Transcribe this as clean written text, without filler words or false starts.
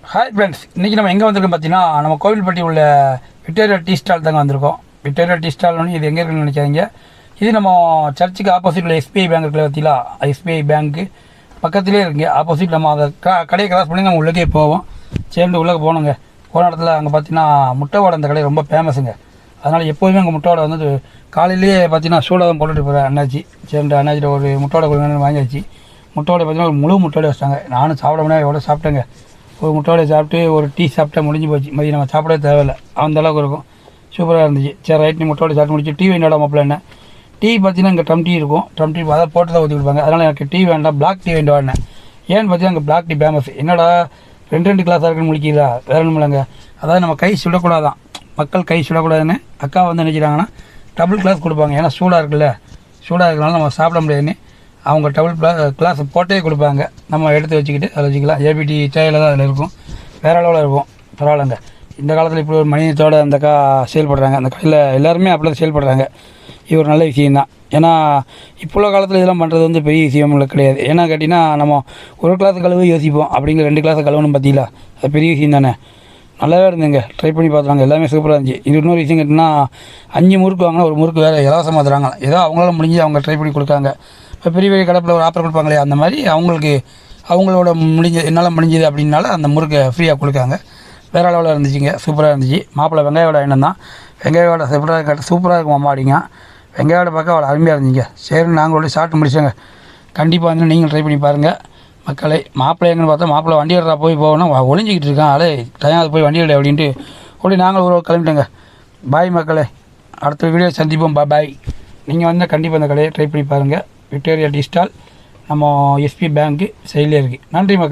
Hi friends, இன்றைக்கி நம்ம எங்கே வந்திருக்கோம் பார்த்தீங்கன்னா, நம்ம கோவில்பட்டி உள்ள விக்டோரியா டீ ஸ்டால் தாங்க வந்திருக்கோம். விக்டோரியா டீ ஸ்டால்னு இது எங்கே இருக்குன்னு நினைக்காதீங்க. இது நம்ம சர்ச்சுக்கு ஆப்போசிட் உள்ள எஸ்பிஐ பேங்க் இருக்குல்ல பார்த்தீங்களா, எஸ்பிஐ பேங்க்கு பக்கத்துலேயே இருக்குங்க. ஆப்போசிட் நம்ம அதை கடையை கிராஸ் பண்ணி நம்ம உள்ளே போவோம். சேர்ந்து உள்ளே போகணுங்க. போன இடத்துல அங்கே பார்த்தீங்கன்னா முட்டை வடை, அந்த கடை ரொம்ப ஃபேமஸுங்க. அதனால் எப்போதுமே அங்கே முட்டை வடை வந்து காலையிலேயே பார்த்தீங்கன்னா சூடாக போட்டுட்டு போகிறேன் அண்ணாச்சி. சேர்ந்து அண்ணாச்சிட்ட ஒரு முட்டை வடை கொடுங்கன்னு வாங்கியாச்சு. முட்டை வடை பார்த்தீங்கன்னா ஒரு முழு முட்டை வடை வச்சிட்டாங்க. நானும் சாப்பிட முடியாது, எவ்வளோ சாப்பிட்டேங்க. ஒரு முட்டையோட சாப்பிட்டு ஒரு டீ சாப்பிட்டா முடிஞ்சு போச்சு. மதியம் நம்ம சாப்பிடவே தேவையில்லை, அந்தளவுக்கு இருக்கும். சூப்பராக இருந்துச்சு. சரி ரைட், நீ முட்டையோட சாப்பிட்டு முடிச்சு டீ வேண்டாம் மாப்பிள்ள. என்ன டீ பார்த்தீங்கன்னா இங்கே ட்ரம் டீ இருக்கும். ட்ரம் டீ அதை போட்டு தான் ஊற்றி கொடுப்பாங்க. அதனால் எனக்கு டீ வேண்டாம், பிளாக் டீ வேண்டாம். ஏன்னு பார்த்தீங்கன்னா அங்கே பிளாக் டீ ஃபேமஸ். என்னடா ரெண்டு கிளாஸாக இருக்குன்னு முடிக்கிறதா, வேற ஒன்றும் இல்லைங்க. அதாவது நம்ம கை சுடக்கூடாதான், மக்கள் கை சுடக்கூடாதுன்னு அக்கா வந்து நினைக்கிறாங்கன்னா டபுள் கிளாஸ் கொடுப்பாங்க. ஏன்னா சூடாக இருக்குல்ல, சூடாக இருக்கிறனால நம்ம சாப்பிட முடியாதுன்னு அவங்க டபுள் கிளாஸ் போட்டே கொடுப்பாங்க. நம்ம எடுத்து வச்சுக்கிட்டு அதில் வச்சுக்கலாம். ஏபிடி சேயில் தான் அதில் இருக்கும், வேறு அளவில் இருக்கும். பரவாயில்லைங்க. இந்த காலத்தில் இப்படி ஒரு மனிதத்தோடு அந்த சேல் பண்ணுறாங்க. அந்த கடையில் எல்லாருமே அப்படி தான் சேல் பண்ணுறாங்க. இது ஒரு நல்ல விஷயந்தான். ஏன்னா இப்போ உள்ள காலத்தில் இதெல்லாம் பண்ணுறது வந்து பெரிய விஷயம் கிடையாது. ஏன்னா கேட்டிங்கன்னா நம்ம ஒரு கிளாஸ் கழுவு யோசிப்போம், அப்படிங்கிற 2 கிளாஸ் கழுவணும் பார்த்தீங்களா, அது பெரிய விஷயம் தானே. நல்லாவே இருந்துங்க, ட்ரை பண்ணி பார்த்துறாங்க. எல்லாமே சூப்பராக இருந்துச்சு. இது இன்னொரு விஷயம் கேட்டிங்கன்னா 5 முறுக்கு வாங்கினா ஒரு முறுக்கு வேறு இலவசமாக தராங்க. ஏதோ அவங்களால முடிஞ்சு அவங்க ட்ரை பண்ணி கொடுக்காங்க. இப்போ பெரிய பெரிய கடைப்பில் ஒரு ஆஃபர் கொடுப்பாங்களே, அந்த மாதிரி அவங்களோட என்னால் முடிஞ்சது அப்படின்னால அந்த முறுக்கை ஃப்ரீயாக கொடுக்காங்க. வேறு அளவில் இருந்துச்சுங்க, சூப்பராக இருந்துச்சு. மாப்பிள்ளை வெங்காய வடை எண்ணம் தான். வெங்காய வடை சூப்பராக இருக்கும் அம்மா அப்படிங்க. வெங்காய வடை பார்க்க அவ்வளோ அருமையாக இருந்துச்சுங்க. சரி நாங்கள் சாப்பிட்டு முடிச்சோங்க. கண்டிப்பாக வந்து நீங்கள் ட்ரை பண்ணி பாருங்கள் மக்களை. மாப்பிள்ளை எங்கன்னு பார்த்தா மாப்பிள்ளை வண்டி எடுறா போகணும், ஒளிஞ்சிக்கிட்டு இருக்கான். அடே டைம் போய் வண்டி எடு அப்படின்ட்டு நாங்கள் ஒரு கிளம்பிட்டோங்க. பாய் மக்களே, அடுத்த வீடியோ சந்திப்போம். பாய். நீங்கள் வந்து கண்டிப்பாக அந்த கடையை ட்ரை பண்ணி பாருங்கள். விக்டோரியா டீ ஸ்டால் நம்ம எஸ்பி பேங்க்கு சைட்லேயே இருக்குது. நன்றி மக்கள்.